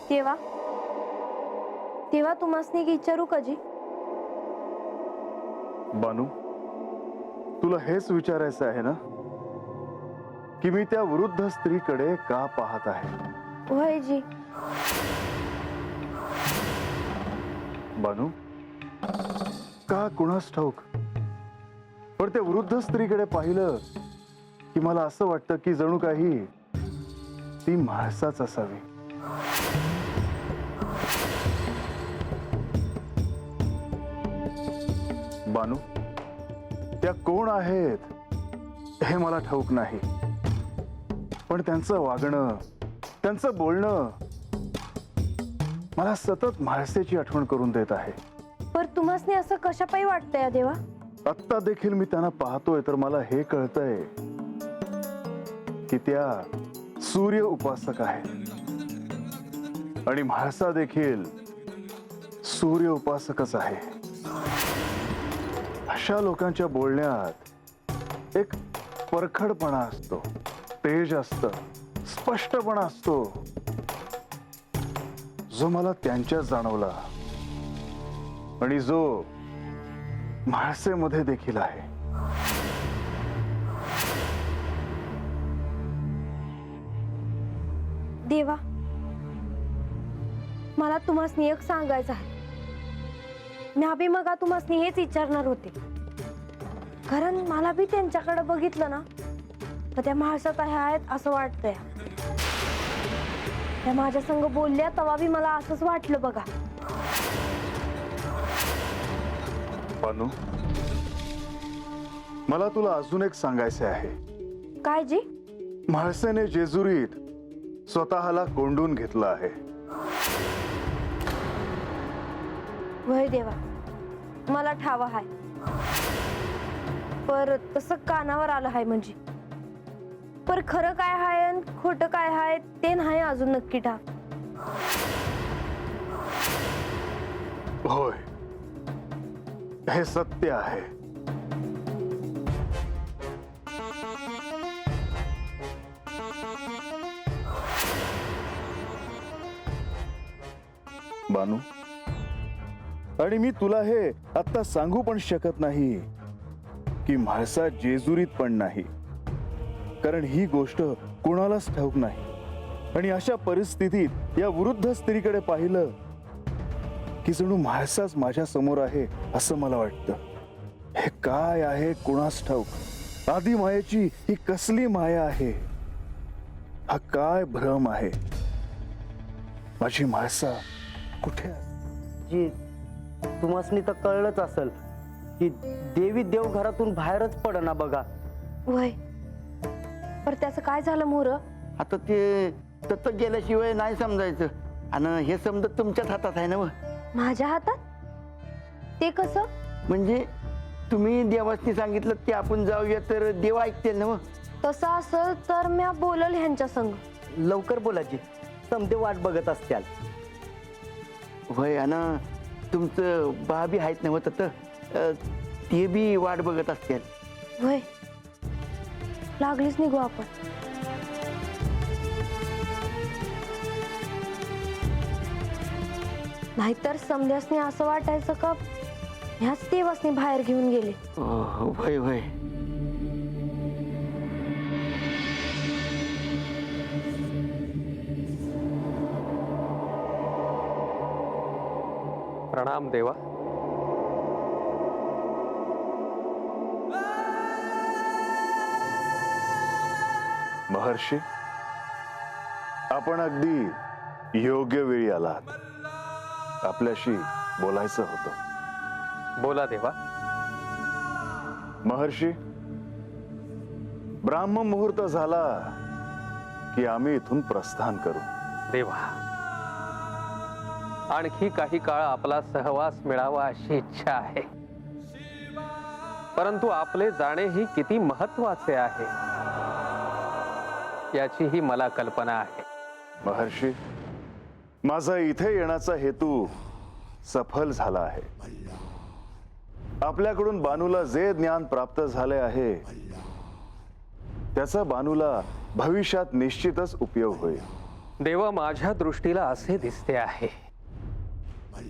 तेव्हा तेव्हा तुम्हासनी एक विचारू का जी? बानू, तुला हेच विचारायचं आहे ना की मी त्या वृद्ध स्त्रीकडे का पाहत आहे? होय जी. बानू, का कुणास ठाऊक, पण त्या वृद्ध स्त्रीकडे पाहिलं की मला असं वाटतं की जणू काही ती म्हाळसाच असावी. बानू, त्या कोण आहेत हे मला ठाऊक नाही, पण त्यांचं वागणं, त्यांचं बोलणं मला सतत म्हाळसेची आठवण करून देत आहे. पर तुम्हासनी असं कशापायी वाटतंय देवा? आत्ता देखील मी त्यांना पाहतोय तर मला हे कळतंय की त्या सूर्य उपासक आहेत आणि म्हाळसा देखील सूर्य उपासकच आहे. अशा लोकांच्या बोलण्यात एक परखडपणा असतो, तेज असतं, स्पष्टपणा असतो, जो मला त्यांच्यात जाणवला आणि जो म्हाळसेमध्ये देखील आहे. देवा, मला तुम्हासनी एक सांगायचं आहे. मी अभि मगा तुम्हासनी हेच विचारणार होते, कारण मला बी त्यांच्याकडे बघितलं ना तर त्या म्हाळसात आहेत असं वाटतंय. त्या माझ्या संग बोलल्या तेव्हा बी मला असंच वाटलं बघा. बानू, मला तुला अजून एक सांगायचे आहे. काय जी? म्हाळसेने जेजुरीत स्वतःला कोंडून घेतलं आहे. वय देवा, मला ठावा हाय, पर तसं कानावर आलं हाय म्हणजे. पर खरं काय हाय आणि खोटं काय हाय ते नाही अजून नक्की ठाव. होय, हे सत्य आहे. बानू, आणि मी तुला हे आता सांगू पण शकत नाही की म्हाळसा जेजुरीत पण नाही, कारण ही गोष्ट कुणालाच ठाऊक नाही. आणि अशा परिस्थितीत या वृद्ध स्त्रीकडे पाहिलं की जणू म्हाळसाच माझ्या समोर आहे असं मला वाटतं. हे काय आहे कुणास ठाऊक. आदी मायेची ही कसली माया आहे? हा काय भ्रम आहे? माझी म्हाळसा कुठे आहे? जी, तुम्हासनी तर कळलंच असेल की देवी देव घरातून बाहेरच पडना बघा. वय, पर त्याचं काय झालं मोर? आता ते तत गेल्याशिवाय नाही समजायचं, आणि हे समजत तुमच्याच हातात आहे ना. माझ्या हातात? ते कसं? म्हणजे तुम्ही देवासनी सांगितलं की आपण जाऊया तर देव ऐकतील ना. तसं असेल तर मी बोलल ह्यांच्या संग. लवकर बोलायची, समते वाट बघत असत्याल. होय, आणि तुमचं भाभी आहेत ना तत, ते बी वाट बघत असतील. वय, लागलीच निघू आपण. नाहीतर समध्यासनी असं वाटायचं का ह्याच देवासनी बाहेर घेऊन गेले. होय होय. प्रणाम देवा. महर्षी, आपण अगदी योग्य वेळी आलात. आपल्याशी बोलायचं होतं. बोला देवा. महर्षी, ब्राह्म मुहूर्त झाला की आम्ही इथून प्रस्थान करू. देवा, आणखी काही काळ आपला सहवास मिळावा अशी इच्छा आहे, परंतु आपले जाणे ही किती महत्वाचे आहे याचीही मला कल्पना आहे. महर्षी, माझा इथे येण्याचा हेतू सफल झाला आहे. आपल्याकडून बानूला जे ज्ञान प्राप्त झाले आहे त्याचा बानूला भविष्यात निश्चितच उपयोग होईल. देवा, माझ्या दृष्टीला असे दिसते आहे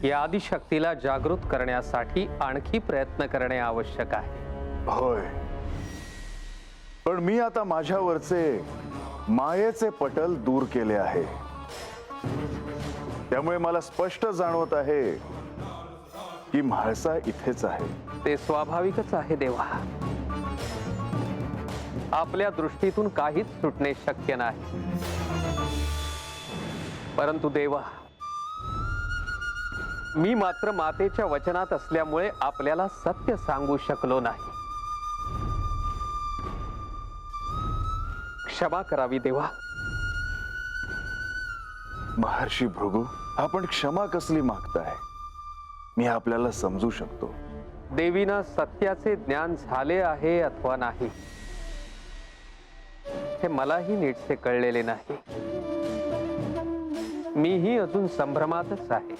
की आदिशक्तीला जागृत करण्यासाठी आणखी प्रयत्न करणे आवश्यक आहे. होय, पण मी आता माझ्यावरचे मायेचे पटल दूर केले आहे. त्यामुळे मला स्पष्ट जाणवत आहे की म्हाळसा इथेच आहे. ते स्वाभाविकच आहे देवा. आपल्या दृष्टीतून काहीच सुटणे शक्य नाही. परंतु देवा, मी मात्र मातेच्या वचनात असल्यामुळे आपल्याला सत्य सांगू शकलो नाही. क्षमा करावी देवा. महर्षी भृगू, आपण क्षमा कसली मागताय? मी आपल्याला समजू शकतो. देवीना सत्याचे ज्ञान झाले आहे अथवा नाही हे मलाही नीटसे कळलेले नाही. मीही अजून संभ्रमातच आहे.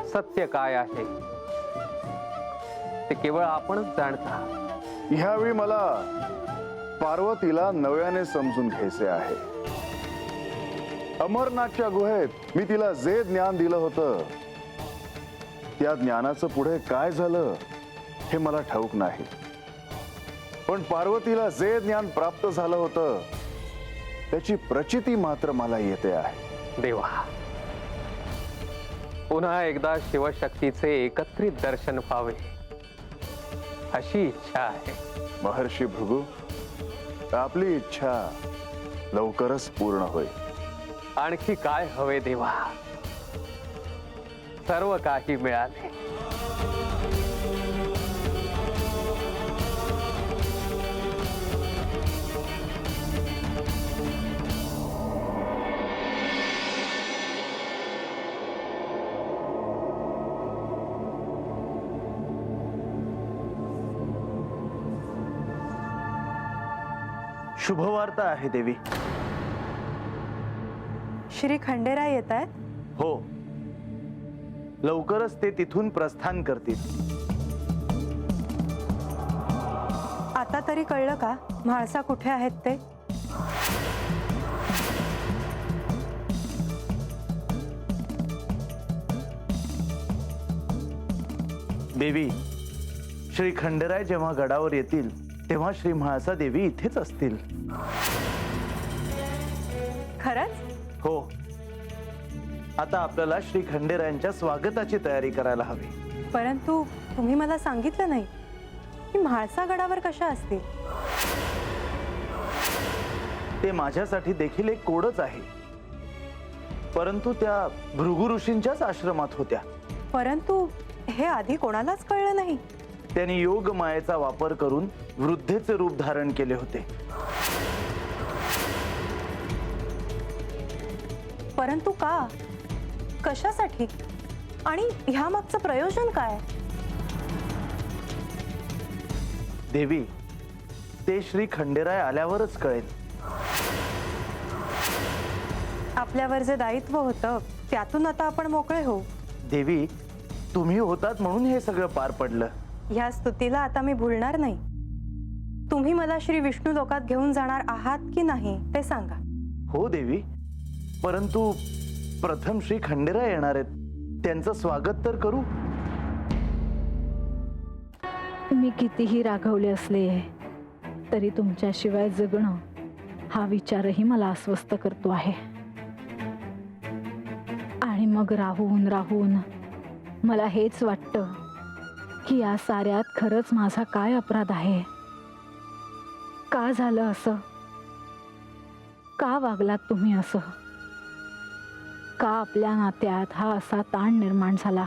सत्य काय आहे ते केवळ आपणच जाणता. ह्यावेळी मला पार्वतीला नव्याने समजून घ्यायचे आहे. अमरनाथच्या गुहेत मी तिला जे ज्ञान दिलं होतं त्या ज्ञानाचं पुढे काय झालं हे मला ठाऊक नाही. पण पार्वतीला जे ज्ञान प्राप्त झालं होतं त्याची प्रचिती मात्र मला येते आहे. देवा, पुन्हा एकदा शिवशक्तीचे एकत्रित दर्शन व्हावे अशी इच्छा आहे. महर्षी भृगू, आपली इच्छा लवकरच पूर्ण होईल. आणखी काय हवे देवा? सर्व काही मिळाले. शुभवार्ता आहे देवी. श्री खंडेराय येत आहेत. हो, लवकरच ते तिथून प्रस्थान करतील. आता तरी कळलं का म्हाळसा कुठे आहेत ते? देवी, श्री खंडेराय जेव्हा गडावर येतील तेव्हा श्री म्हाळसा देवी इथेच असतील. खरंच? हो, आता आपल्याला श्री खंडेरायांच्या स्वागताची तयारी करायला हवी. परंतु तुम्ही मला सांगितलं नाही की म्हाळसा गडावर कशा असतील. ते माझ्यासाठी देखील एक कोडच आहे. परंतु त्या भृगु ऋषींच्याच आश्रमात होत्या. परंतु हे आधी कोणालाच कळलं नाही. त्यांनी योग मायेचा वापर करून वृद्धेचे रूप धारण केले होते. परंतु का, कशासाठी आणि ह्या मागचं प्रयोजन काय? देवी, ते श्री खंडेराय आल्यावरच कळेल. आपल्यावर जे दायित्व होतं त्यातून आता आपण मोकळे होऊ. देवी, तुम्ही होतात म्हणून हे सगळं पार पडलं. ह्या स्तुतीला आता मी भुलणार नाही. तुम्ही मला श्री विष्णू लोकात घेऊन जाणार आहात की नाही ते सांगा. हो देवी, परंतु प्रथम श्री खंडेराय येणार आहेत. त्यांचं स्वागत तर करू. मी कितीही रागवले असले तरी तुमच्याशिवाय जगणं हा विचारही मला अस्वस्थ करतो आहे. आणि मग राहून राहून मला हेच वाटतं की या साऱ्यात खरंच माझा काय अपराध आहे. का झालं असं? का वागलात तुम्ही असं? का आपल्या नात्यात हा असा ताण निर्माण झाला?